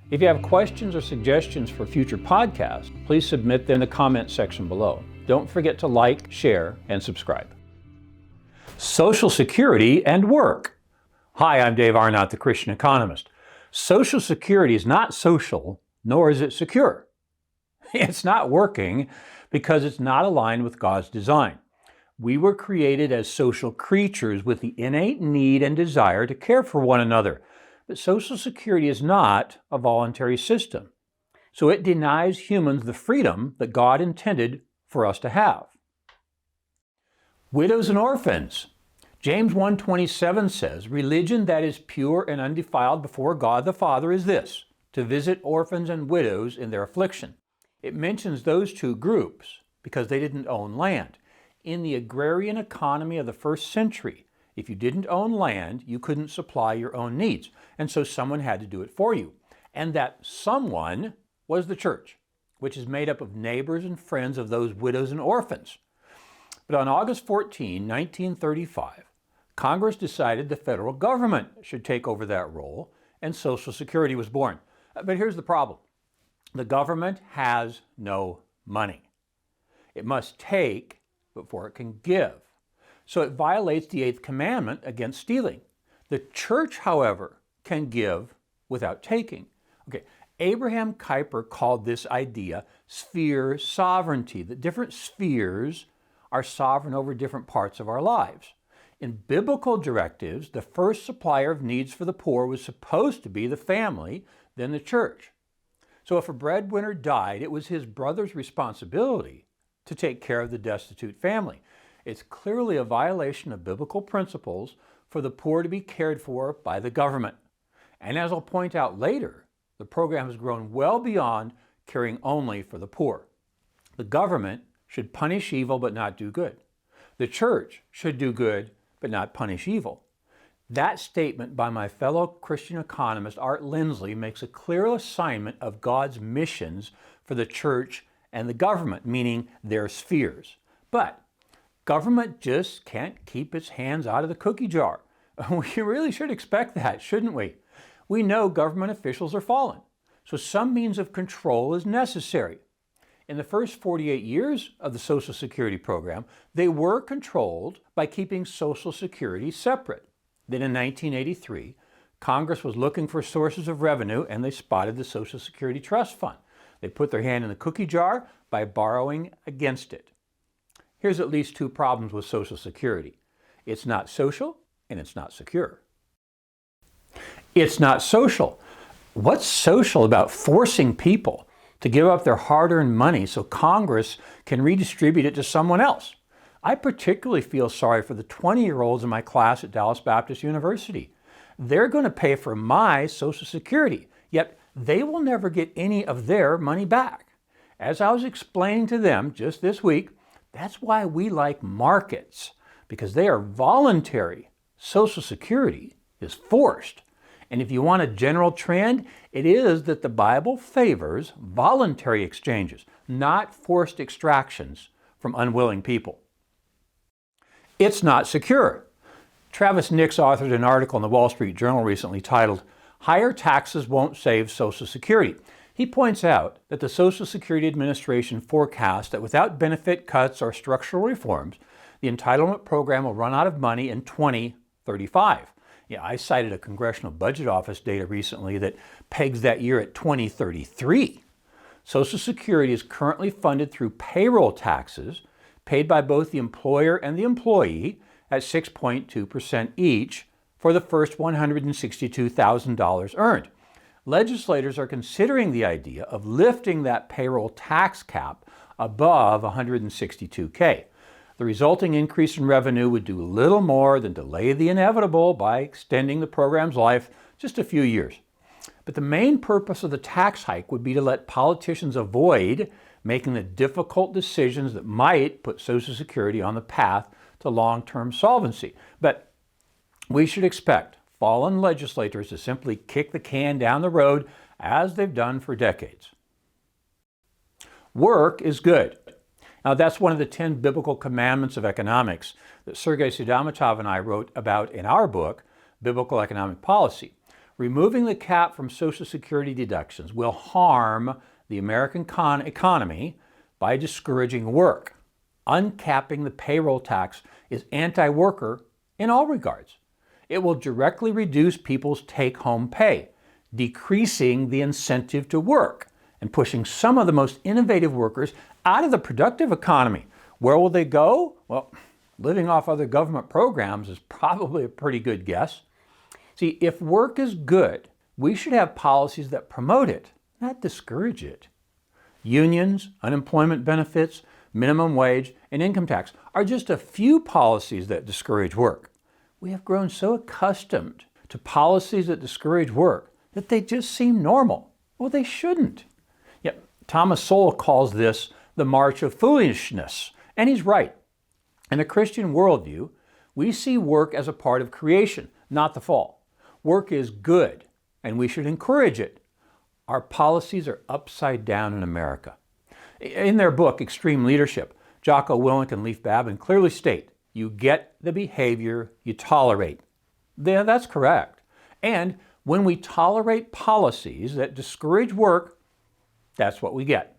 If you have questions or suggestions for future podcasts, please submit them in the comment section below. Don't forget to like, share, and subscribe. Social Security and work. Hi, I'm Dave Arnott, the Christian Economist. Social Security is not social, nor is it secure. It's not working because it's not aligned with God's design. We were created as social creatures with the innate need and desire to care for one another. But Social Security is not a voluntary system. So it denies humans the freedom that God intended for us to have. Widows and orphans. James 1:27 says, "Religion that is pure and undefiled before God the Father is this, to visit orphans and widows in their affliction." It mentions those two groups because they didn't own land. In the agrarian economy of the first century, if you didn't own land, you couldn't supply your own needs. And so someone had to do it for you. And that someone was the church, which is made up of neighbors and friends of those widows and orphans. But on August 14, 1935, Congress decided the federal government should take over that role, and Social Security was born. But here's the problem. The government has no money. It must take before it can give. So it violates the 8th commandment against stealing. The church, however, can give without taking. Okay, Abraham Kuyper called this idea sphere sovereignty, that different spheres are sovereign over different parts of our lives. In biblical directives, the first supplier of needs for the poor was supposed to be the family, then the church. So if a breadwinner died, it was his brother's responsibility to take care of the destitute family. It's clearly a violation of biblical principles for the poor to be cared for by the government. And as I'll point out later, the program has grown well beyond caring only for the poor. The government should punish evil but not do good. The church should do good but not punish evil. That statement by my fellow Christian economist Art Lindsley makes a clear assignment of God's missions for the church and the government, meaning their spheres. But government just can't keep its hands out of the cookie jar. We really should expect that, shouldn't we? We know government officials are fallen, so some means of control is necessary. In the first 48 years of the Social Security program, they were controlled by keeping Social Security separate. Then in 1983, Congress was looking for sources of revenue and they spotted the Social Security Trust Fund. They put their hand in the cookie jar by borrowing against it. Here's at least two problems with Social Security. It's not social and it's not secure. It's not social. What's social about forcing people to give up their hard-earned money so Congress can redistribute it to someone else? I particularly feel sorry for the 20-year-olds in my class at Dallas Baptist University. They're going to pay for my Social Security, yet they will never get any of their money back. As I was explaining to them just this week, that's why we like markets, because they are voluntary. Social Security is forced. And if you want a general trend, it is that the Bible favors voluntary exchanges, not forced extractions from unwilling people. It's not secure. Travis Nix authored an article in the Wall Street Journal recently titled, "Higher Taxes Won't Save Social Security." He points out that the Social Security Administration forecasts that without benefit cuts or structural reforms, the entitlement program will run out of money in 2035. Yeah, I cited a Congressional Budget Office data recently that pegs that year at 2033. Social Security is currently funded through payroll taxes paid by both the employer and the employee at 6.2% each for the first $162,000 earned. Legislators are considering the idea of lifting that payroll tax cap above $162K. The resulting increase in revenue would do little more than delay the inevitable by extending the program's life just a few years. But the main purpose of the tax hike would be to let politicians avoid making the difficult decisions that might put Social Security on the path to long-term solvency. But we should expect fallen legislators to simply kick the can down the road as they've done for decades. Work is good. Now, that's one of the 10 biblical commandments of economics that Sergei Sudamatov and I wrote about in our book, Biblical Economic Policy. Removing the cap from Social Security deductions will harm the American economy by discouraging work. Uncapping the payroll tax is anti-worker in all regards. It will directly reduce people's take-home pay, decreasing the incentive to work and pushing some of the most innovative workers out of the productive economy. Where will they go? Well, living off other government programs is probably a pretty good guess. See, if work is good, we should have policies that promote it, not discourage it. Unions, unemployment benefits, minimum wage, and income tax are just a few policies that discourage work. We have grown so accustomed to policies that discourage work that they just seem normal. Well, they shouldn't. Yet, Thomas Sowell calls this the march of foolishness, and he's right. In a Christian worldview, we see work as a part of creation, not the fall. Work is good, and we should encourage it. Our policies are upside down in America. In their book, Extreme Leadership, Jocko Willink and Leif Babin clearly state, you get the behavior you tolerate. Yeah, that's correct. And when we tolerate policies that discourage work, that's what we get.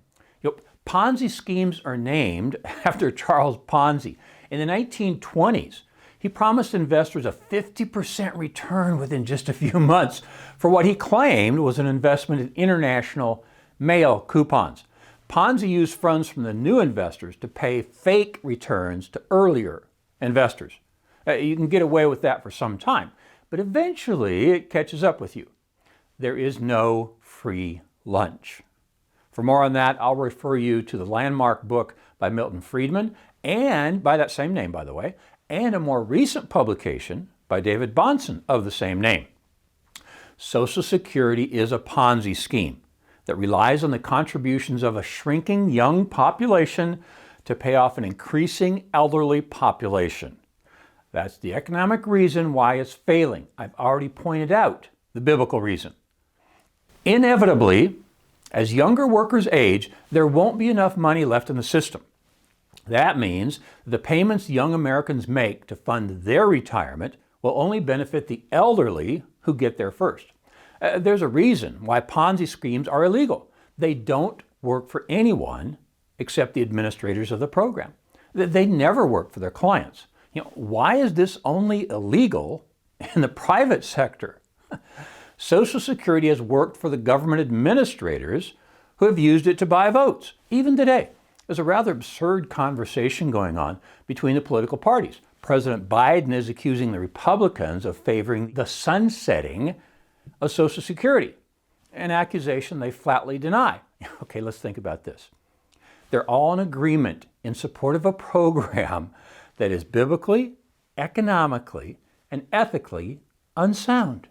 Ponzi schemes are named after Charles Ponzi. In the 1920s, he promised investors a 50% return within just a few months for what he claimed was an investment in international mail coupons. Ponzi used funds from the new investors to pay fake returns to earlier investors. You can get away with that for some time, but eventually it catches up with you. There is no free lunch. For more on that, I'll refer you to the landmark book by Milton Friedman, and by that same name, by the way, and a more recent publication by David Bahnsen of the same name. Social Security is a Ponzi scheme that relies on the contributions of a shrinking young population to pay off an increasing elderly population. That's the economic reason why it's failing. I've already pointed out the biblical reason. Inevitably, as younger workers age, there won't be enough money left in the system. That means the payments young Americans make to fund their retirement will only benefit the elderly who get there first. There's a reason why Ponzi schemes are illegal. They don't work for anyone except the administrators of the program. They never work for their clients. Why is this only illegal in the private sector? Social Security has worked for the government administrators who have used it to buy votes, even today. There's a rather absurd conversation going on between the political parties. President Biden is accusing the Republicans of favoring the sunsetting of Social Security, an accusation they flatly deny. Okay, let's think about this. They're all in agreement in support of a program that is biblically, economically, and ethically unsound.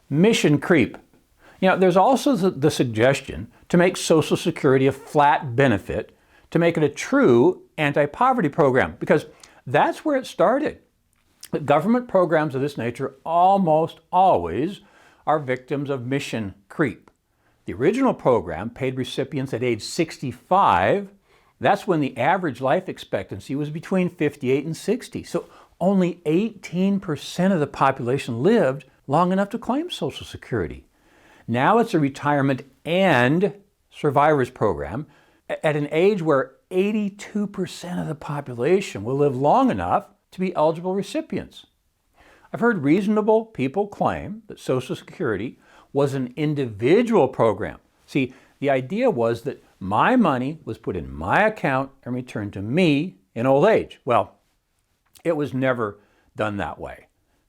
Mission creep. There's also the suggestion to make Social Security a flat benefit, to make it a true anti-poverty program, because that's where it started. Government programs of this nature almost always are victims of mission creep. The original program paid recipients at age 65. That's when the average life expectancy was between 58 and 60. So only 18% of the population lived long enough to claim Social Security. Now it's a retirement and survivors program at an age where 82% of the population will live long enough to be eligible recipients. I've heard reasonable people claim that Social Security was an individual program. See, the idea was that my money was put in my account and returned to me in old age. Well, it was never done that way.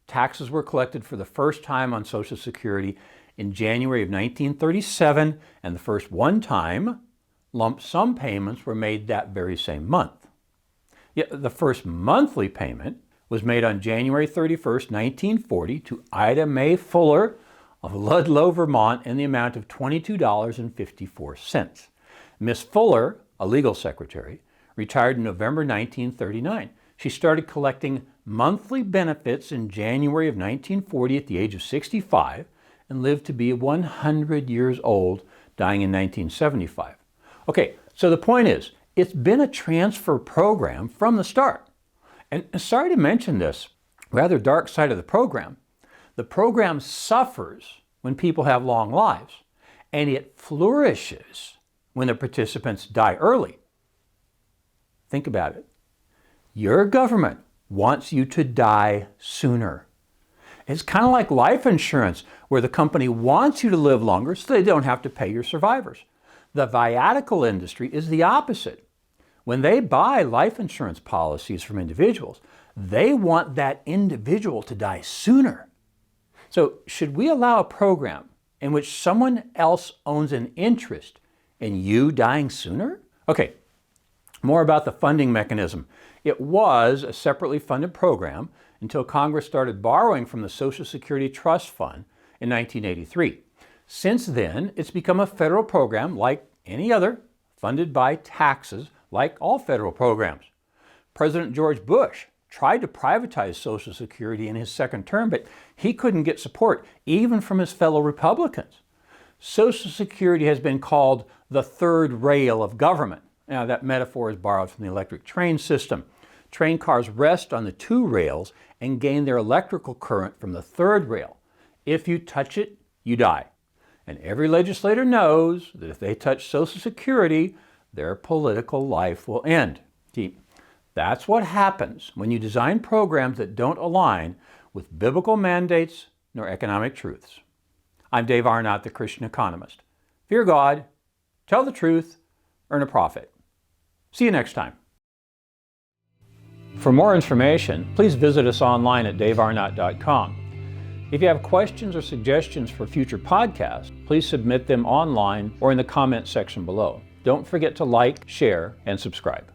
Taxes were collected for the first time on Social Security in January of 1937, and the first one-time lump sum payments were made that very same month. Yet the first monthly payment was made on January 31st, 1940 to Ida Mae Fuller of Ludlow, Vermont, in the amount of $22.54. Miss Fuller, a legal secretary, retired in November 1939. She started collecting monthly benefits in January of 1940 at the age of 65 and lived to be 100 years old, dying in 1975. Okay, so the point is, it's been a transfer program from the start. And sorry to mention this rather dark side of the program, The program suffers when people have long lives, and it flourishes when the participants die early. Think about it. Your government wants you to die sooner. It's kind of like life insurance, where the company wants you to live longer so they don't have to pay your survivors. The viatical industry is the opposite. When they buy life insurance policies from individuals, they want that individual to die sooner. So, should we allow a program in which someone else owns an interest in you dying sooner? Okay, more about the funding mechanism. It was a separately funded program until Congress started borrowing from the Social Security Trust Fund in 1983. Since then, it's become a federal program like any other, funded by taxes like all federal programs. President George Bush tried to privatize Social Security in his second term, but he couldn't get support, even from his fellow Republicans. Social Security has been called the third rail of government. Now, that metaphor is borrowed from the electric train system. Train cars rest on the two rails and gain their electrical current from the third rail. If you touch it, you die. And every legislator knows that if they touch Social Security, their political life will end. See, that's what happens when you design programs that don't align with biblical mandates nor economic truths. I'm Dave Arnott, the Christian Economist. Fear God, tell the truth, earn a profit. See you next time. For more information, please visit us online at davearnott.com. If you have questions or suggestions for future podcasts, please submit them online or in the comment section below. Don't forget to like, share, and subscribe.